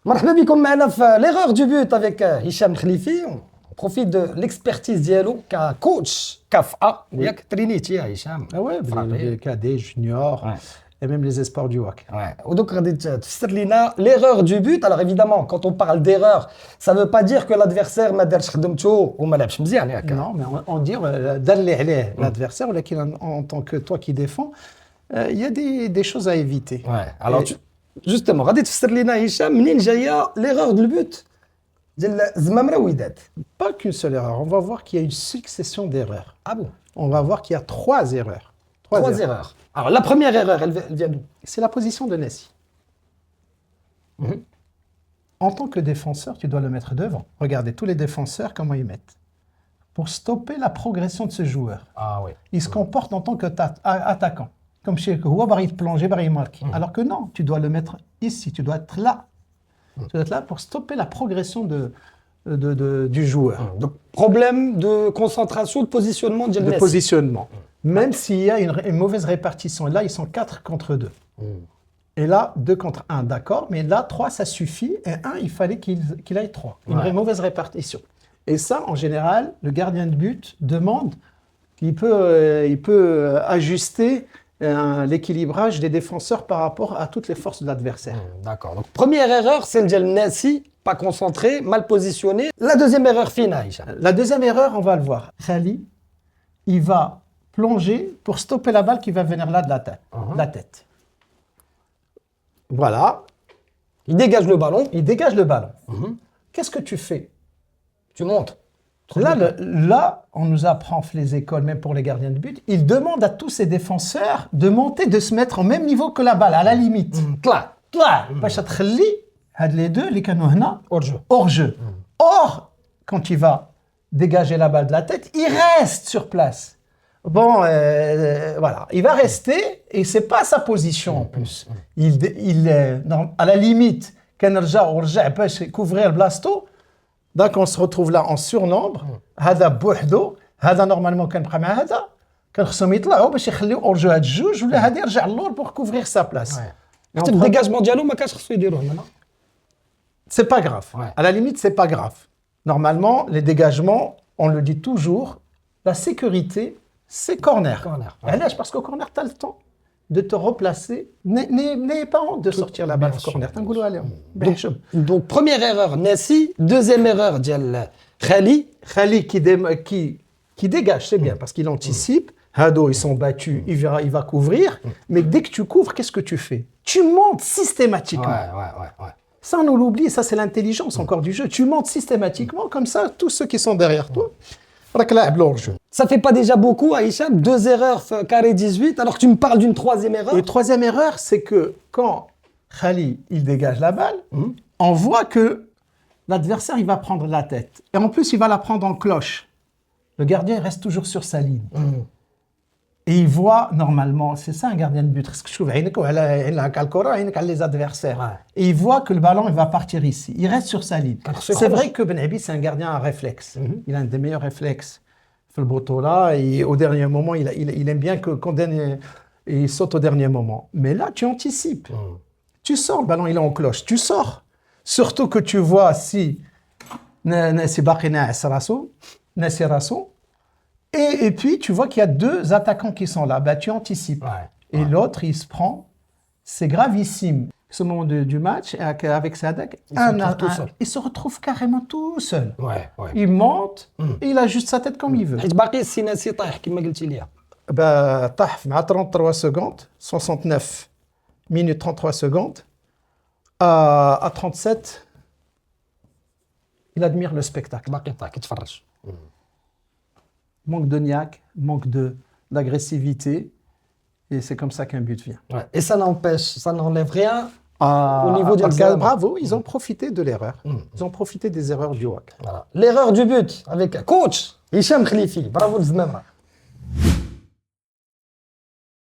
مرحبا بكم معنا في l'erreur du but avec هشام خليفي. On profite de l'expertise ديالو ككوتش كفأ ياك ترينيتي يا هشام. Ah ouais, les cadets, juniors, Ouais. et même les espoirs du WAC. Ouais. ودوك غادي تفسر لينا l'erreur du but. Alors évidemment quand on parle d'erreur ça veut pas dire que l'adversaire ما دارش خدمته وما لعبش مزيان ياك. Non, mais on dit d'aller l'adversaire, en tant que toi qui défends, il y a des choses à éviter. Ouais. Alors justement غادي تفسر لينا هشام منين جايه l'erreur du but ديال زمامره وداد. Pas qu'une seule erreur, on va voir qu'il y a une succession d'erreurs. Ah bon? On va voir qu'il y a trois erreurs. Trois erreurs. Alors la première erreur, elle vient d'où? C'est la position de Nessie. En tant que défenseur, tu dois le mettre devant. Regardez tous les défenseurs, comment ils mettent. Pour stopper la progression de ce joueur. Ah oui. Il se comporte en tant qu'attaquant. Comme chez Koua, il plonger, il marque. Alors que non, tu dois le mettre ici, tu dois être là. Tu dois être là pour stopper la progression du joueur. Donc problème de concentration, de positionnement De positionnement. Même s'il y a une mauvaise répartition. Là, ils sont 4 contre 2. Et là, 2 contre 1, d'accord. Mais là, 3, ça suffit. Et 1, il fallait qu'il aille 3. Une mauvaise répartition. Et ça, en général, le gardien de but demande qu'il peut ajuster l'équilibrage des défenseurs par rapport à toutes les forces de l'adversaire. D'accord. Donc première erreur, celle de Nessi, pas concentré, mal positionné. La deuxième erreur finale. La deuxième erreur, on va le voir. Khali, il va plonger pour stopper la balle qui va venir là de la tête. Voilà. Il dégage le ballon. Il dégage le ballon. Qu'est-ce que tu fais? Tu montes. Là, on nous apprend les écoles, même pour les gardiens de but, ils demandent à tous ces défenseurs de monter, de se mettre au même niveau que la balle, à la limite. باش تخلي هاد les deux اللي كانوا هنا hors jeu. Or, quand il va dégager la balle de la tête, il reste sur place. Bon, voilà, il va rester et c'est pas sa position en plus. À la limite, كنرجع ورجع باش couvrir بلاصتو. Donc on se retrouve là en surnombre. هذا بوحدو، هذا نورمالمون كنبقى مع هذا، كنخصهم يطلعوا باش يخليو اورجو هاد الجوج ولا هذا يرجع للور pour couvrir sa place. حتى الديجاجمون ديالو ما كانش خصو يديروه هنا. C'est pas grave. À la limite, c'est pas grave. Normalement, les dégagements, on le dit toujours, la sécurité, c'est corner. علاش؟ Parce qu'au corner, tu as le temps de te replacer. N'ayez pas honte de sortir la balle au corner. Donc, première erreur, Nessi. Deuxième erreur, Khali. Khali qui dégage, c'est bien, parce qu'il anticipe. Hado, ils sont battus, il va couvrir. Mais dès que tu couvres, qu'est-ce que tu fais? Tu montes systématiquement. Ouais. Ça, on l'oublie, ça c'est l'intelligence encore du jeu. Tu montes systématiquement, comme ça, tous ceux qui sont derrière toi, ça fait pas déjà beaucoup, Aïcha, 2 erreurs carré 18, alors que tu me parles d'une troisième erreur. Et troisième erreur, c'est que quand Khali, il dégage la balle, on voit que l'adversaire, il va prendre la tête. Et en plus, il va la prendre en cloche. Le gardien, il reste toujours sur sa ligne. Et il voit, normalement, c'est ça un gardien de but, les adversaires. Et il voit que le ballon, il va partir ici. Il reste sur sa ligne. C'est vrai que Ben Abi, c'est un gardien à réflexe. Il a un des meilleurs réflexes. Là, et au dernier moment, il aime bien il saute au dernier moment. Mais là, tu anticipes. Tu sors, le ballon, il est en cloche. Tu sors. Surtout que tu vois si Nassi Rasso. Et puis, tu vois qu'il y a 2 attaquants qui sont là. Bah, tu anticipes. Et l'autre, il se prend. C'est gravissime. Ce moment du match, avec Sadak, il se retrouve carrément tout seul. Il monte et il ajuste sa tête comme il veut. Bah, طاح مع 33 secondes, 69 minutes 33 secondes. À 37, il admire le spectacle. Manque de niaque, manque d'agressivité, et c'est comme ça qu'un but vient. Et ça n'enlève rien au niveau du Bravo, ils ont profité de l'erreur. Ils ont profité des erreurs du WAC. L'erreur du but avec coach Hichem Khalifi. Bravo Zmemra.